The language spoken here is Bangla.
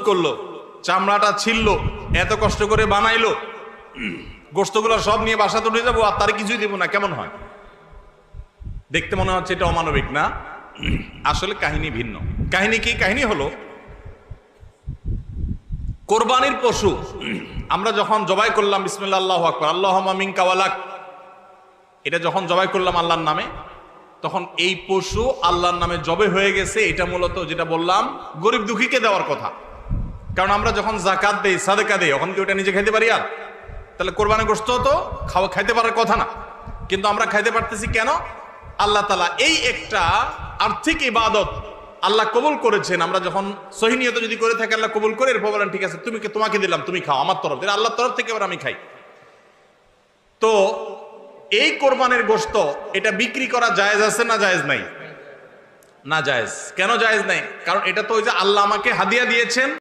করলো, চামড়াটা ছিললো, এত কষ্ট করে বানাইলো, গোস্তগুলো সব নিয়ে বাসা তুলে যাবো আর তার কিছুই দেবো না, কেমন হয়? দেখতে মনে হচ্ছে এটা অমানবিক না? আসলে কাহিনী ভিন্ন। কাহিনী কি? কাহিনী হলো কোরবানির পশু আমরা যখন জবাই করলাম বিসমিল্লাহ আল্লাহু আকবার আল্লাহুম্মা মিনকা ওয়ালাক, এটা যখন জবাই করলাম আল্লাহর নামে, তখন এই পশু আল্লাহর নামে জবে হয়ে গেছে। এটা মূলত যেটা বললাম গরিব দুঃখীকে দেওয়ার কথা। কারণ আমরা যখন জাকাত দেই, সাদেকা দেই, ওখান কি ওটা নিজে খাইতে পারি? আর তাহলে কোরবানি গোশত তো খাইতে পারার কথা না, কিন্তু আমরা খাইতে পারতেছি কেন? আল্লাহ তাআলা এই একটা আর্থিক ইবাদত আল্লাহ কবুল করেছেন। আমরা যখন সহি নিয়তে যদি করে থাকি আল্লাহ কবুল করে, এরপর বলেন ঠিক আছে তোমাকে দিলাম, তুমি খাও, আমার তরফ থেকে, আল্লাহর তরফ থেকে এবার আমি খাই। তো এই কোরবানির গোশত এটা বিক্রি করা জায়েজ আছে না জায়েজ নাই? না জায়েজ। কেন জায়েজ নাই? কারণ এটা তো ওই যে আল্লাহ আমাকে হাদিয়া দিয়েছেন।